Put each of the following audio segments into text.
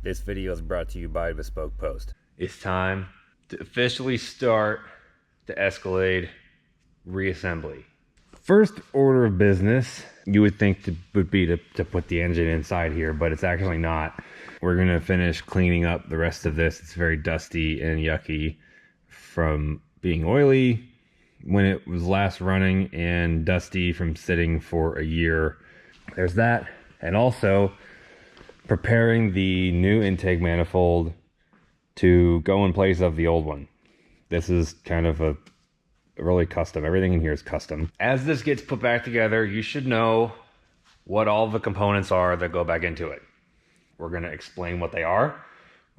This video is brought to you by Bespoke Post. It's time to officially start the Escalade reassembly. First order of business, you would think would be to put the engine inside here, but it's actually not. We're gonna finish cleaning up the rest of this. It's very dusty and yucky from being oily when it was last running and dusty from sitting for a year. There's that, and also preparing the new intake manifold to go in place of the old one. This is kind of a really custom. Everything in here is custom. As this gets put back together, you should know what all the components are that go back into it. We're going to explain what they are.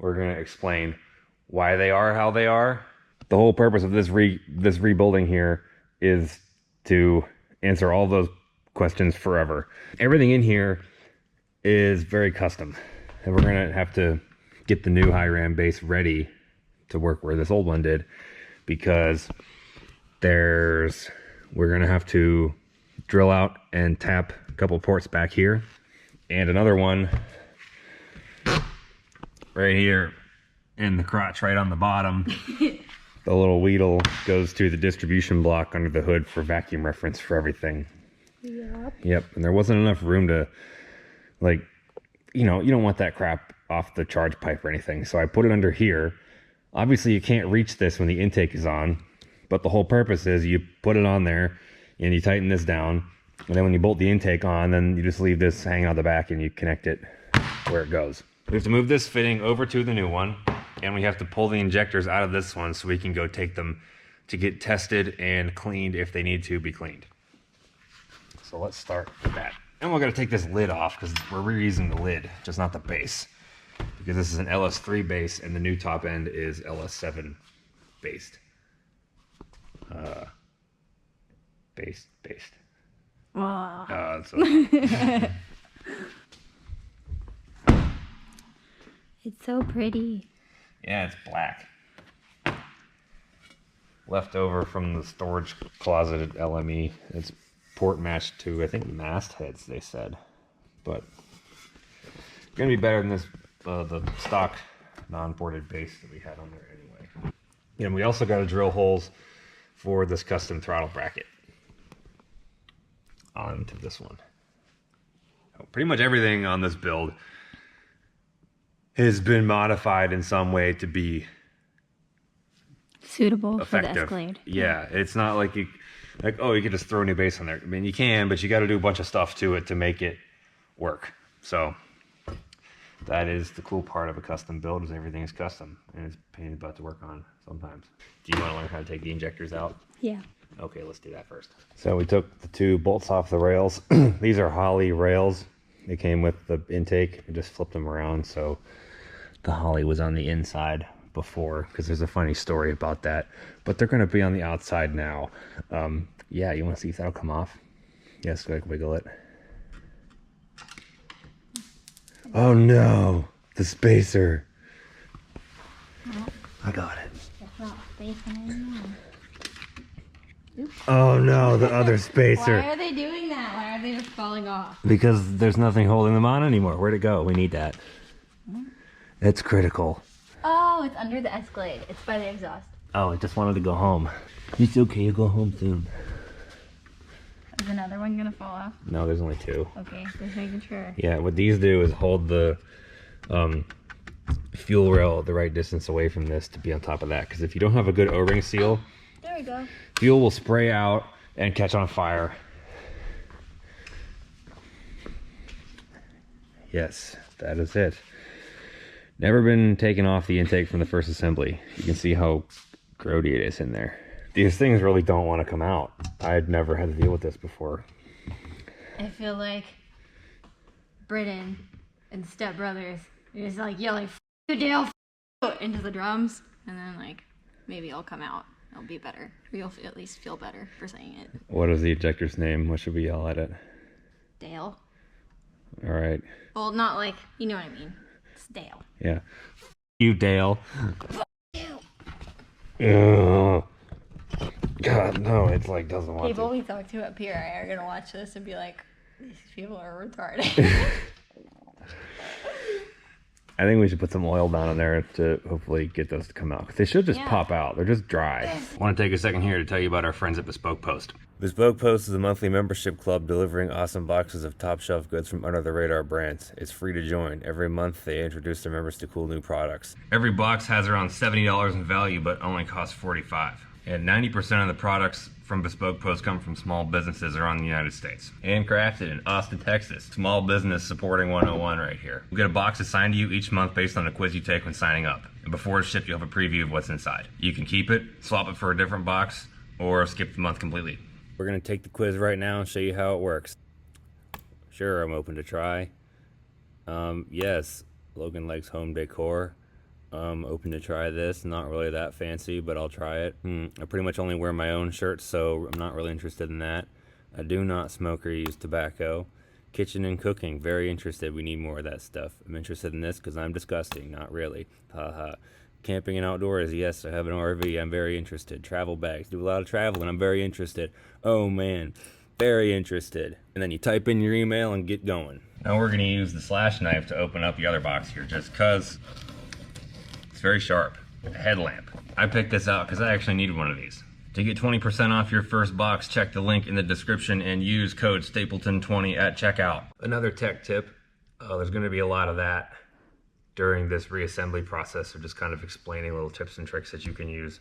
We're going to explain why they are how they are. The whole purpose of this rebuilding here is to answer all those questions forever. Everything in here is very custom, and we're gonna have to get the new high ram base ready to work where this old one did, because we're gonna have to drill out and tap a couple ports back here, and another one right here in the crotch right on the bottom. The little wheedle goes to the distribution block under the hood for vacuum reference for everything. Yep, and there wasn't enough room to, like, you know, you don't want that crap off the charge pipe or anything. So I put it under here. Obviously you can't reach this when the intake is on, but the whole purpose is you put it on there and you tighten this down. And then when you bolt the intake on, then you just leave this hanging out the back and you connect it where it goes. We have to move this fitting over to the new one, and we have to pull the injectors out of this one so we can go take them to get tested and cleaned if they need to be cleaned. So let's start with that. And we're going to take this lid off because we're reusing the lid, just not the base. Because this is an LS3 base and the new top end is LS7 based. Based. Wow. It's so pretty. Yeah, it's black. Left over from the storage closet at LME. It's port matched to, I think, mastheads, they said. But it's going to be better than this, the stock non-ported base that we had on there anyway. And we also got to drill holes for this custom throttle bracket onto this one. Pretty much everything on this build has been modified in some way to be suitable effective. For the Escalade. Yeah, it's not like you could just throw a new base on there. I mean, you can, but you got to do a bunch of stuff to it to make it work. So that is the cool part of a custom build, is everything is custom, and it's a pain in the butt to work on sometimes. Do you want to learn how to take the injectors out? Yeah. Okay, let's do that first. So we took the two bolts off the rails. These are Holly rails. They came with the intake. I just flipped them around so the Holly was on the inside before, because there's a funny story about that, but they're going to be on the outside now. Yeah, you want to see if that'll come off? Yes, go ahead, wiggle it. Oh no, the spacer. I got it. It's not spacing anymore. Oops. Oh no, the other spacer. Why are they doing that? Why are they just falling off? Because there's nothing holding them on anymore. Where'd it go? We need that. It's critical. Oh, it's under the Escalade. It's by the exhaust. Oh, it just wanted to go home. It's okay, you'll go home soon. Is another one gonna fall off? No, there's only two. Okay, just making sure. Yeah, what these do is hold the fuel rail the right distance away from this to be on top of that. Because if you don't have a good O-ring seal, there we go. Fuel will spray out and catch on fire. Yes, that is it. Never been taken off the intake from the first assembly. You can see how grody it is in there. These things really don't want to come out. I'd never had to deal with this before. I feel like Britain and Step Brothers is like yelling, "F you, Dale, f you," into the drums, and then like maybe it'll come out. It'll be better. Or you'll at least feel better for saying it. What is the ejector's name? What should we yell at it? Dale. All right. Well, not like, you know what I mean. It's Dale. Yeah. F you, Dale. F you. Ugh. God, no, it's like doesn't want People to. we talk to up here are gonna watch this and be like, these people are retarded. I think we should put some oil down in there to hopefully get those to come out. 'Cause they should just pop out. They're just dry. I want to take a second here to tell you about our friends at Bespoke Post. Bespoke Post is a monthly membership club delivering awesome boxes of top shelf goods from under the radar brands. It's free to join. Every month they introduce their members to cool new products. Every box has around $70 in value, but only costs $45. And 90% of the products from Bespoke Post come from small businesses around the United States. Handcrafted in Austin, Texas. Small business supporting 101 right here. You'll get a box assigned to you each month based on a quiz you take when signing up. And before it's shipped, you'll have a preview of what's inside. You can keep it, swap it for a different box, or skip the month completely. We're gonna take the quiz right now and show you how it works. Sure, I'm open to try. Yes, Logan likes home decor. Open to try this. Not really that fancy, but I'll try it. I pretty much only wear my own shirts, so I'm not really interested in that. I do not smoke or use tobacco. Kitchen and cooking, very interested. We need more of that stuff. I'm interested in this because I'm disgusting. Not really. Haha. Camping and outdoors, yes, I have an RV. I'm very interested. Travel bags, do a lot of traveling. I'm very interested. Oh man, very interested. And then you type in your email and get going. Now we're gonna use the slash knife to open up the other box here, just cause it's very sharp. A headlamp. I picked this out because I actually needed one of these. To get 20% off your first box, check the link in the description and use code Stapleton20 at checkout. Another tech tip, there's gonna be a lot of that during this reassembly process, of just kind of explaining little tips and tricks that you can use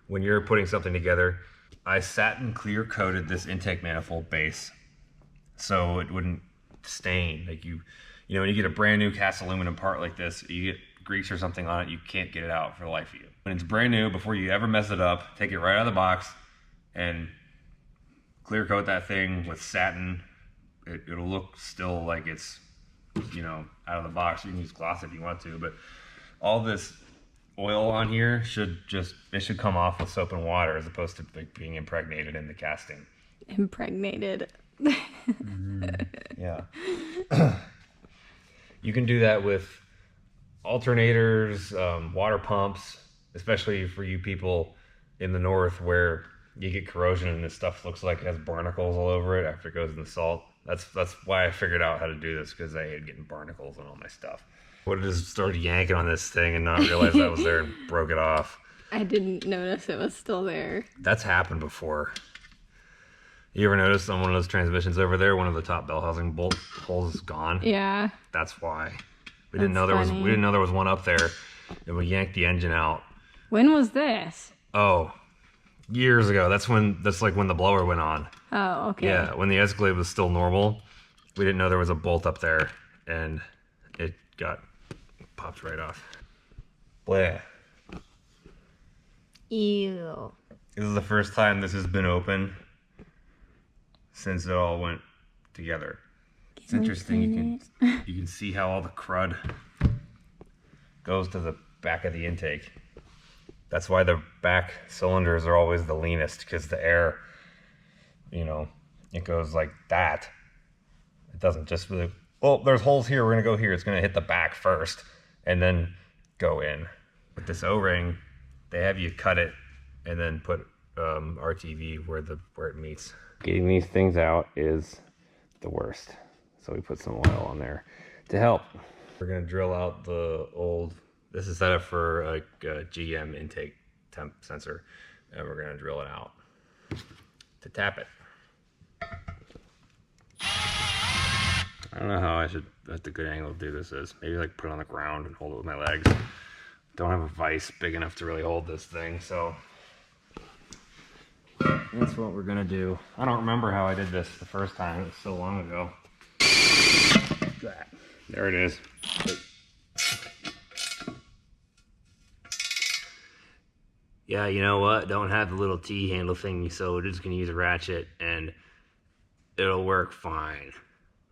when you're putting something together. I satin clear coated this intake manifold base so it wouldn't stain. Like you know, when you get a brand new cast aluminum part like this, you get grease or something on it, you can't get it out for the life of you. When it's brand new, before you ever mess it up, take it right out of the box and clear coat that thing with satin. It'll look still like it's, you know, out of the box. You can use gloss if you want to, but all this oil on here should come off with soap and water as opposed to like being impregnated in the casting. Impregnated. Yeah. You can do that with alternators, water pumps, especially for you people in the north where you get corrosion and this stuff looks like it has barnacles all over it after it goes in the salt. That's why I figured out how to do this, because I hated getting barnacles on all my stuff. Would have just started yanking on this thing and not realize that was there and broke it off. I didn't notice it was still there. That's happened before. You ever notice on one of those transmissions over there, one of the top bell housing bolt holes is gone? Yeah. That's why. We didn't know there was one up there, and we yanked the engine out. When was this? Oh, years ago. That's like when the blower went on. Oh, okay. Yeah, when the Escalade was still normal, we didn't know there was a bolt up there, and it got popped right off. Blah. Ew. This is the first time this has been open since it all went together. It's interesting. You can see how all the crud goes to the back of the intake. That's why the back cylinders are always the leanest, because the air, you know, it goes like that. It doesn't just really, oh, there's holes here, we're gonna go here. It's gonna hit the back first and then go in. With this O-ring, they have you cut it and then put RTV where it meets. Getting these things out is the worst. So we put some oil on there to help. We're gonna drill out the old, this is set up for a GM intake temp sensor, and we're gonna drill it out to tap it. I don't know how that's a good angle to do this is. Maybe like put it on the ground and hold it with my legs. Don't have a vise big enough to really hold this thing, so that's what we're gonna do. I don't remember how I did this the first time. It was so long ago. There it is. Yeah, you know what? Don't have the little T-handle thingy, so we're just gonna use a ratchet and it'll work fine.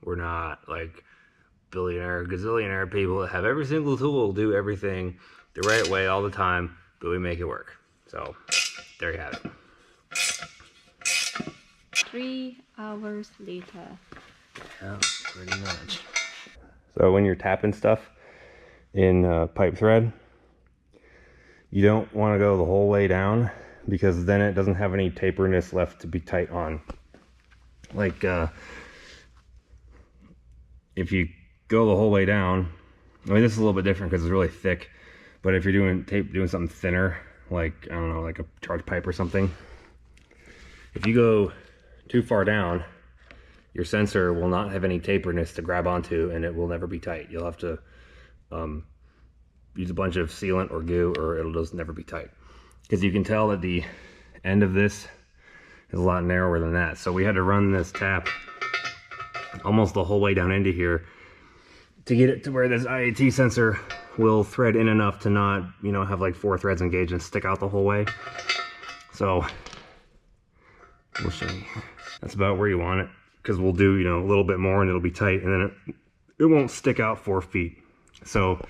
We're not like billionaire, gazillionaire people that have every single tool, do everything the right way all the time, but we make it work. So, there you have it. 3 hours later. Yeah, pretty much. So when you're tapping stuff in pipe thread, you don't want to go the whole way down, because then it doesn't have any taperness left to be tight on. Like if you go the whole way down I mean, this is a little bit different because it's really thick, but if you're doing something thinner, like, I don't know, like a charge pipe or something, if you go too far down, your sensor will not have any taperness to grab onto, and it will never be tight. You'll have to use a bunch of sealant or goo, or it'll just never be tight. Because you can tell that the end of this is a lot narrower than that. So we had to run this tap almost the whole way down into here to get it to where this IAT sensor will thread in enough to not, you know, have like 4 threads engaged and stick out the whole way. So we'll show you. That's about where you want it, because we'll do, you know, a little bit more and it'll be tight, and then it won't stick out 4 feet. So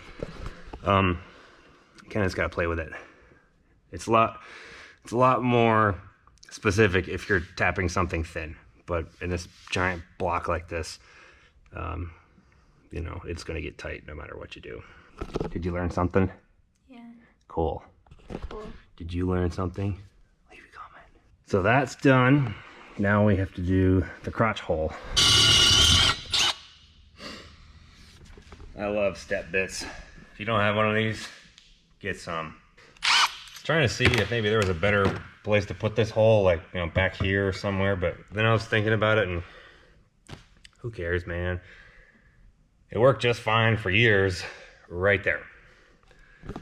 kind of just gotta play with it. It's a lot more specific if you're tapping something thin, but in this giant block like this, you know, it's gonna get tight no matter what you do. Did you learn something? Yeah. Cool. Cool. Did you learn something? Leave a comment. So that's done. Now we have to do the crotch hole. I love step bits. If you don't have one of these, get some. Trying to see if maybe there was a better place to put this hole, like, you know, back here or somewhere, but then I was thinking about it and who cares, man? It worked just fine for years right there.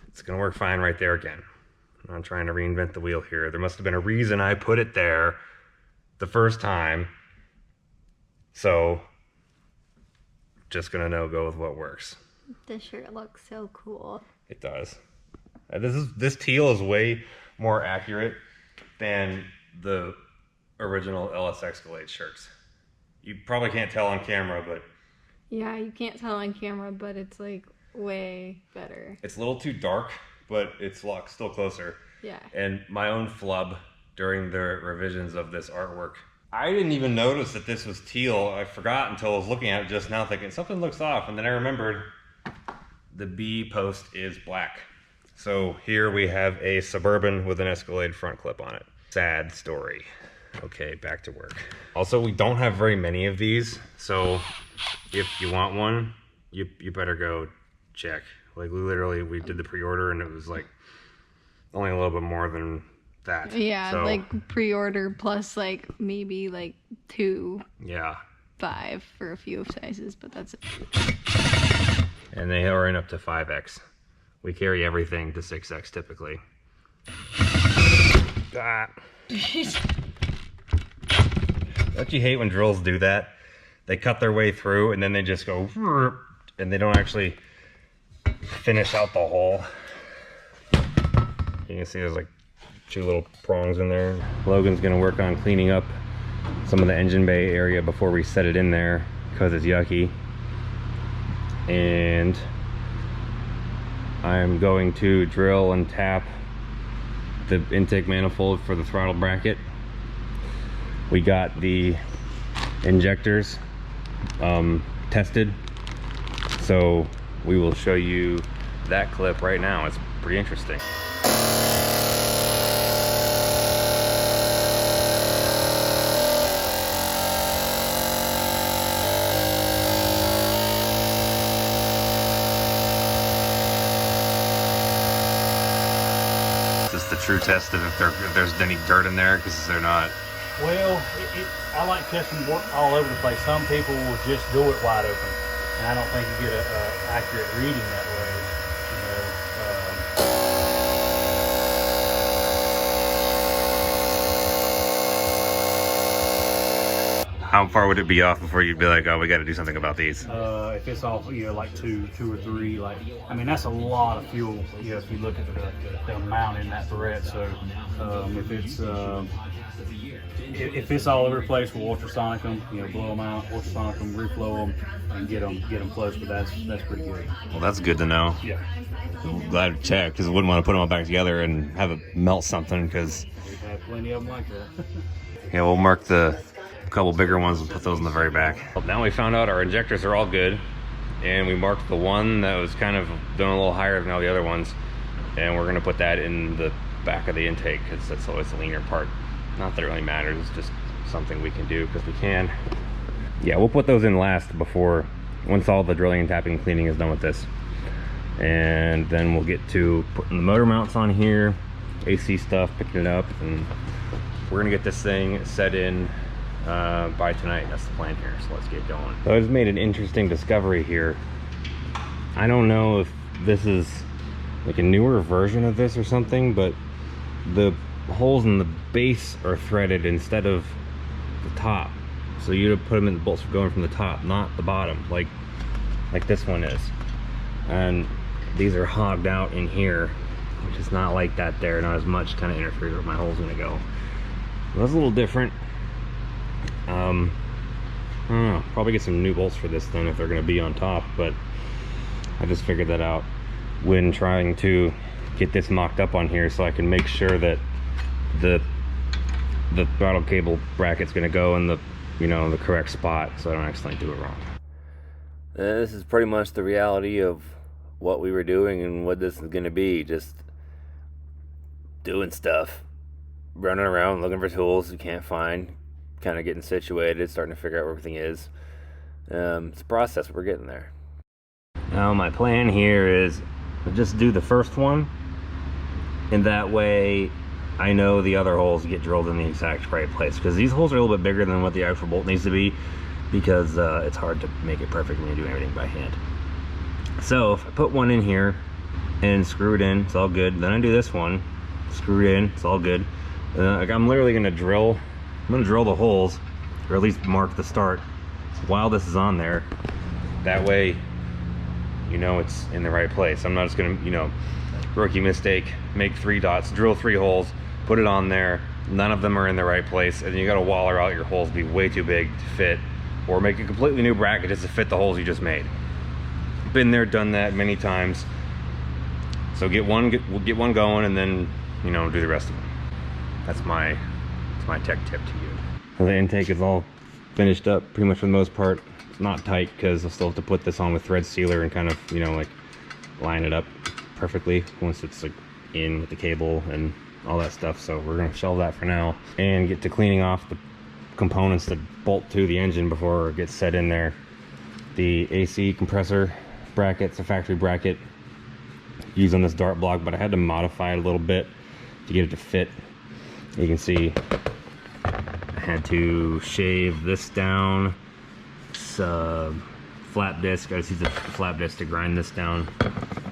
It's gonna work fine right there again. I'm not trying to reinvent the wheel here. There must have been a reason I put it there the first time, so just gonna go with what works. This shirt looks so cool. It does. This teal is way more accurate than the original LSXcalade shirts. You probably can't tell on camera, but Yeah, you can't tell on camera, but it's like way better. it's a little too dark, but it's still closer. Yeah. And my own flub during the revisions of this artwork, I didn't even notice that this was teal. I forgot until I was looking at it just now thinking something looks off, and then I remembered the B post is black. So here we have a Suburban with an Escalade front clip on it. Sad story. Okay, back to work. Also, we don't have very many of these, so if you want one, you better go check. Like, literally, we did the pre-order and it was like only a little bit more than that. Yeah, so, like pre-order plus like maybe like 2, yeah, 5 for a few sizes, but that's it. And they are in up to 5X. We carry everything to 6X typically. Ah. Don't you hate when drills do that? They cut their way through and then they just go, and they don't actually finish out the hole. You can see there's like 2 little prongs in there. Logan's gonna work on cleaning up some of the engine bay area before we set it in there because it's yucky. And I'm going to drill and tap the intake manifold for the throttle bracket. We got the injectors tested, so we will show you that clip right now. It's pretty interesting. This is the true test of if there's any dirt in there, because they're not. Well, I like testing all over the place. Some people will just do it wide open, and I don't think you get an accurate reading that way. How far would it be off before you'd be like, oh, we got to do something about these? If it's off, you know, like two or three, like, I mean, that's a lot of fuel. You know, if you look at the amount in that thread. So if it's all over the place, we'll ultrasonic them, you know, blow them out, ultrasonic them, reflow them, and get them close. But that's pretty good. Well, that's good to know. Yeah. I'm glad to check, because I wouldn't want to put them all back together and have it melt something, because We've had plenty of them like that. yeah, we'll mark the couple bigger ones and put those in the very back. Now we found out our injectors are all good, and we marked the one that was kind of doing a little higher than all the other ones, and we're going to put that in the back of the intake because that's always the leaner part. Not that it really matters, it's just something we can do because we can. Yeah, we'll put those in last once all the drilling and tapping and cleaning is done with this. And then we'll get to putting the motor mounts on here, AC stuff, picking it up, and we're gonna get this thing set in by tonight. That's the plan here, so let's get going. So I just made an interesting discovery here. I don't know if this is like a newer version of this or something, but the holes in the base are threaded instead of the top. So you put them in the bolts for going from the top, not the bottom, like this one is. And these are hogged out in here, which is not like that there, not as much, kind of interferes where my hole's gonna go. So that's a little different. I don't know, probably get some new bolts for this then if they're gonna be on top, but I just figured that out when trying to get this mocked up on here so I can make sure that the throttle cable bracket's gonna go in the, you know, the correct spot so I don't accidentally do it wrong. This is pretty much the reality of what we were doing and what this is gonna be. Just doing stuff, running around looking for tools you can't find, kind of getting situated, starting to figure out where everything is. It's a process, we're getting there. Now my plan here is to just do the first one, and that way I know the other holes get drilled in the exact right place, because these holes are a little bit bigger than what the actual bolt needs to be, because it's hard to make it perfect when you do everything by hand. So if I put one in here and screw it in, it's all good. Then I do this one, screw it in, it's all good. Like I'm literally gonna drill the holes, or at least mark the start while this is on there. That way, you know it's in the right place. I'm not just gonna, you know, rookie mistake, make 3 dots, drill 3 holes, put it on there, none of them are in the right place, and you gotta waller out your holes, be way too big to fit, or make a completely new bracket just to fit the holes you just made. Been there, done that many times. So we'll get one going, and then, you know, do the rest of them. That's my tech tip to you. So the intake is all finished up pretty much for the most part. It's not tight because I'll still have to put this on with thread sealer and kind of, you know, like line it up perfectly once it's like in with the cable and all that stuff. So we're gonna shelve that for now and get to cleaning off the components that bolt to the engine before it gets set in there. The AC compressor bracket's a factory bracket used on this dart block, but I had to modify it a little bit to get it to fit. You can see I had to shave this down. It's flap disc. I just used a flap disc to grind this down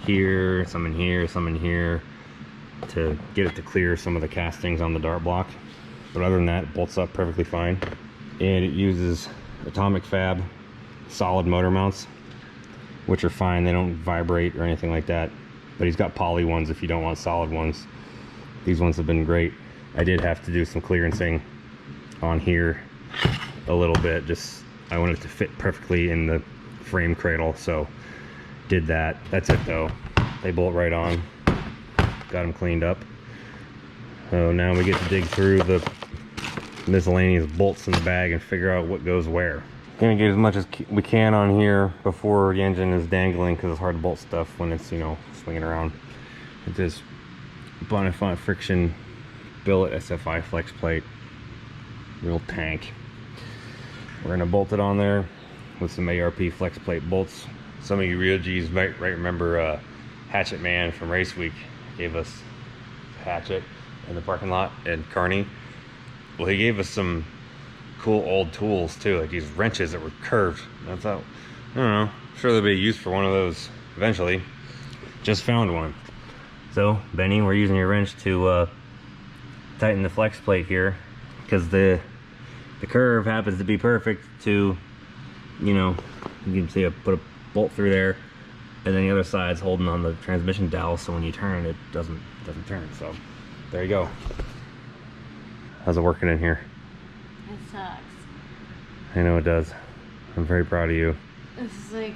here, some in here, some in here, to get it to clear some of the castings on the dart block. But other than that, it bolts up perfectly fine. And it uses atomic fab solid motor mounts, which are fine. They don't vibrate or anything like that. But he's got poly ones if you don't want solid ones. These ones have been great. I did have to do some clearancing on here a little bit. Just, I wanted it to fit perfectly in the frame cradle, so did that. That's it though. They bolt right on. Got them cleaned up. So now we get to dig through the miscellaneous bolts in the bag and figure out what goes where. Gonna get as much as we can on here before the engine is dangling, because it's hard to bolt stuff when it's, you know, swinging around. It's this Manifold friction billet SFI Flexplate, real tank. We're gonna bolt it on there with some ARP Flexplate bolts. Some of you real G's might remember Hatchet Man from Race Week gave us a hatchet in the parking lot at Kearney. Well, he gave us some cool old tools too, like these wrenches that were curved. I thought, I don't know, I'm sure there'll be use for one of those eventually. Just found one. So Benny, we're using your wrench to tighten the flex plate here, because the curve happens to be perfect to, you know, you can see I put a bolt through there, and then the other side's holding on the transmission dowel, so when you turn it doesn't turn. So there you go. How's it working in here? It sucks. I know it does. I'm very proud of you. This is like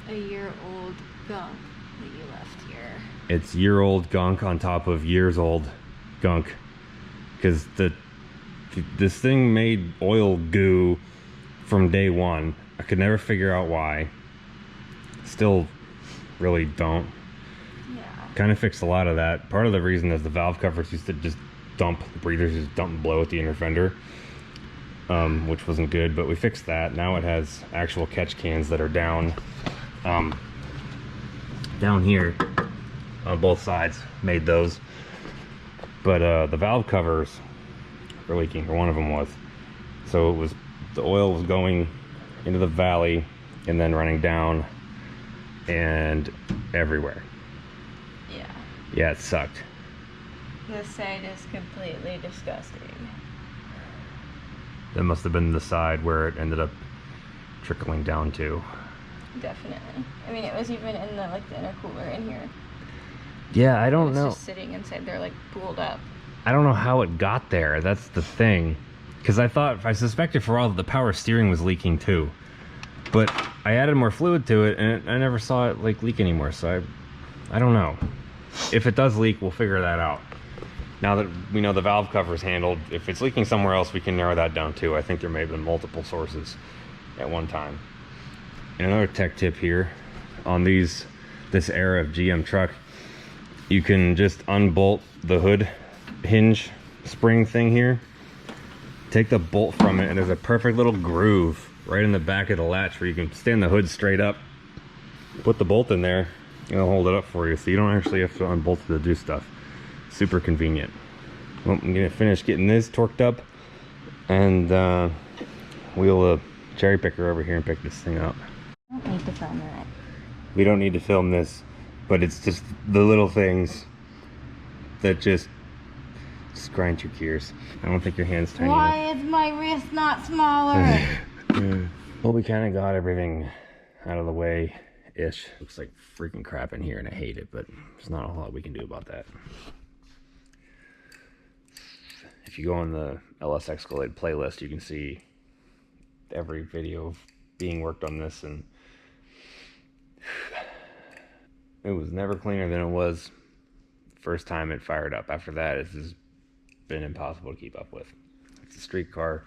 a year-old gunk that you left here. It's year-old gunk on top of years-old gunk, because this thing made oil goo from day one. I could never figure out why. Still really don't. Yeah. Kind of fixed a lot of that. Part of the reason is the valve covers used to just dump, the breathers just dump and blow at the inner fender, which wasn't good, but we fixed that. Now it has actual catch cans that are down down here on both sides made those. But the valve covers were leaking, or one of them was. So it was, the oil was going into the valley and then running down and everywhere. Yeah. Yeah, it sucked. This side is completely disgusting. That must have been the side where it ended up trickling down to. Definitely. I mean, it was even in the like the intercooler in here. Yeah, I don't know. Just sitting inside there, like pooled up. I don't know how it got there. That's the thing. Because I suspected for a while that the power steering was leaking too. But I added more fluid to it and I never saw it like leak anymore. So I don't know. If it does leak, we'll figure that out. Now that we know the valve cover is handled, if it's leaking somewhere else, we can narrow that down too. I think there may have been multiple sources at one time. And another tech tip here on this era of GM truck, you can just unbolt the hood hinge spring thing here. Take the bolt from it, and there's a perfect little groove right in the back of the latch where you can stand the hood straight up, put the bolt in there, and it'll hold it up for you, so you don't actually have to unbolt it to do stuff. Super convenient. Well, I'm gonna finish getting this torqued up, and we'll cherry picker over here and pick this thing up. I don't need to film that. We don't need to film this, but it's just the little things that just grind your gears. I don't think your hand's tiny Why enough. is my wrist not smaller? Well, we kind of got everything out of the way-ish. Looks like freaking crap in here and I hate it, but there's not a whole lot we can do about that. If you go on the LSXcalade playlist, you can see every video being worked on this, and it was never cleaner than it was first time it fired up. After that, it's just been impossible to keep up with. It's a street car,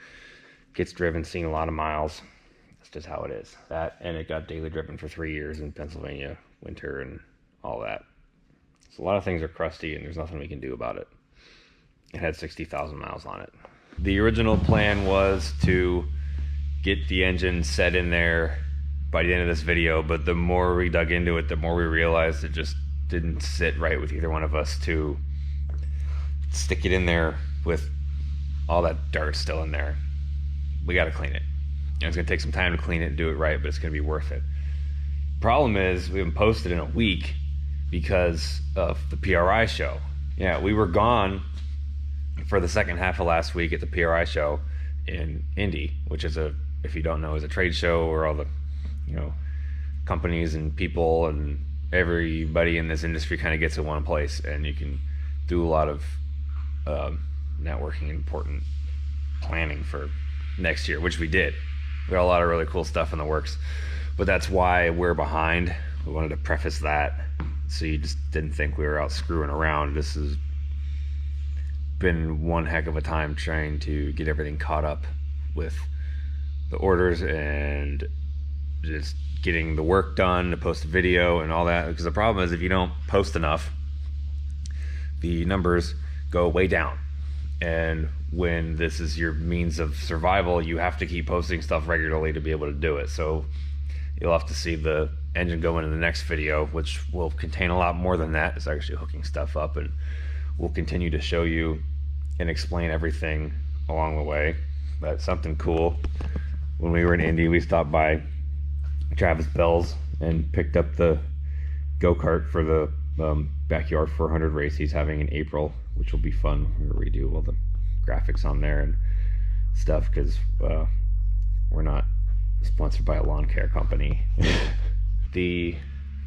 gets driven, seen a lot of miles. That's just how it is. That, and it got daily driven for 3 years in Pennsylvania winter and all that. So a lot of things are crusty and there's nothing we can do about it. It had 60,000 miles on it. The original plan was to get the engine set in there by the end of this video, but the more we dug into it, the more we realized it just didn't sit right with either one of us to stick it in there with all that dirt still in there. We got to clean it. And it's going to take some time to clean it and do it right, but it's going to be worth it. Problem is, we haven't posted in a week because of the PRI show. Yeah, we were gone for the second half of last week at the PRI show in Indy, which is if you don't know, is a trade show where all the, companies and people and everybody in this industry kind of gets in one place, and you can do a lot of networking and important planning for next year, which we did. We got a lot of really cool stuff in the works, but that's why we're behind. We wanted to preface that so you just didn't think we were out screwing around. This has been one heck of a time trying to get everything caught up with the orders and just getting the work done to post a video and all that, because the problem is if you don't post enough, the numbers go way down. And when this is your means of survival, you have to keep posting stuff regularly to be able to do it. So you'll have to see the engine go into the next video, which will contain a lot more than that. It's actually hooking stuff up, and we'll continue to show you and explain everything along the way. But something cool, when we were in Indy, we stopped by Travis Bell's and picked up the go-kart for the backyard 400 race he's having in April, which will be fun. We'll redo all the graphics on there and stuff, because we're not sponsored by a lawn care company. The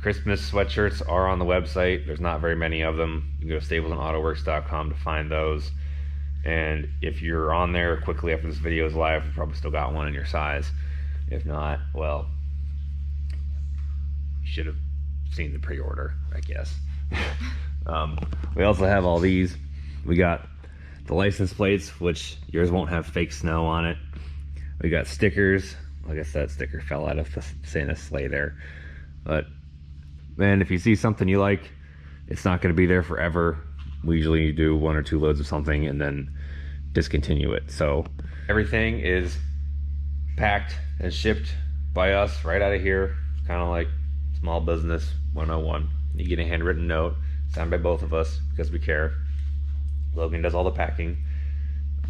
Christmas sweatshirts are on the website. There's not very many of them. You can go to stablesandautoworks.com to find those. And if you're on there quickly after this video is live, you probably still got one in your size. If not, well, you should have seen the pre-order, I guess. We also have all these. We got the license plates, which yours won't have fake snow on it. We got stickers. I guess that sticker fell out of the Santa sleigh there. But man, if you see something you like, it's not going to be there forever. We usually do 1 or 2 loads of something and then discontinue it. So everything is packed and shipped by us right out of here, kind of like small business 101. You get a handwritten note signed by both of us because we care. Logan does all the packing.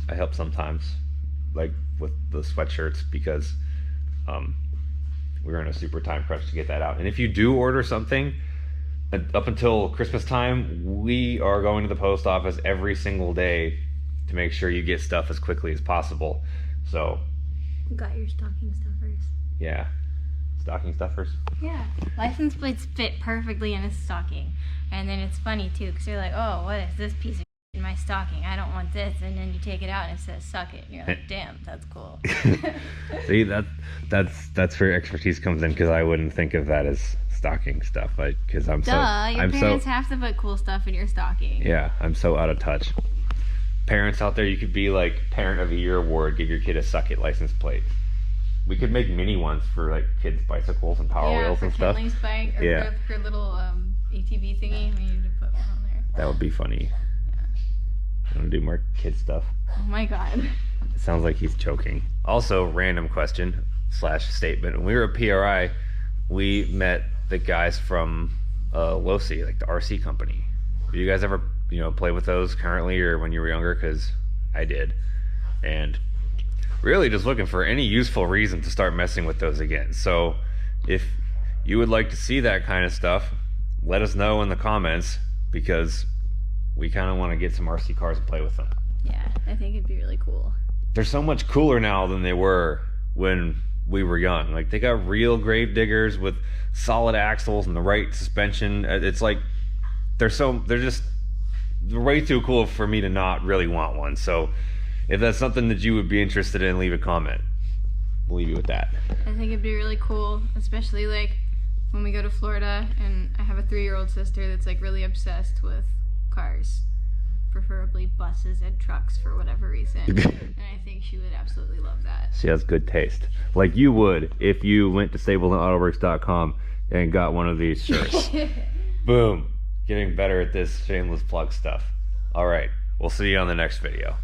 I help sometimes, like with the sweatshirts, because we were in a super time crunch to get that out. And if you do order something up until Christmas time, we are going to the post office every single day to make sure you get stuff as quickly as possible. So You got your stocking stuffers. yeah, stocking stuffers. Yeah, license plates fit perfectly in a stocking. And then it's funny too, because you're like, oh, what is this piece of in my stocking? I don't want this. And then you take it out and it says suck it. And you're like, damn, that's cool. See, that's where expertise comes in, because I wouldn't think of that as stocking stuff, because I'm your parents have to put cool stuff in your stocking. Yeah, I'm so out of touch. Parents out there, you could be like Parent of the Year award, give your kid a suck it license plate. We could make mini ones for like kids' bicycles and Power Wheels and stuff. Kinley's bike, or her little ATV thingy. We need to put one on there. That would be funny. I'm gonna do more kid stuff. Oh my god. It sounds like he's choking. Also, random question / statement. When we were at PRI, we met the guys from Losi, like the RC company. Do you guys ever, play with those currently or when you were younger? Because I did. And really just looking for any useful reason to start messing with those again. So if you would like to see that kind of stuff, let us know in the comments, because we kind of want to get some RC cars and play with them. Yeah, I think it'd be really cool. They're so much cooler now than they were when we were young. Like, they got real grave diggers with solid axles and the right suspension. It's like they're just way too cool for me to not really want one. So if that's something that you would be interested in, leave a comment. We'll leave you with that. I think it'd be really cool, especially like when we go to Florida, and I have a 3-year-old sister that's like really obsessed with cars, preferably buses and trucks for whatever reason. And I think she would absolutely love that. She has good taste. Like you would if you went to StableandAutoworks.com and got one of these shirts. Boom. Getting better at this shameless plug stuff. All right. We'll see you on the next video.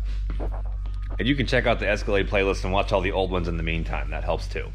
And you can check out the Escalade playlist and watch all the old ones in the meantime. That helps too.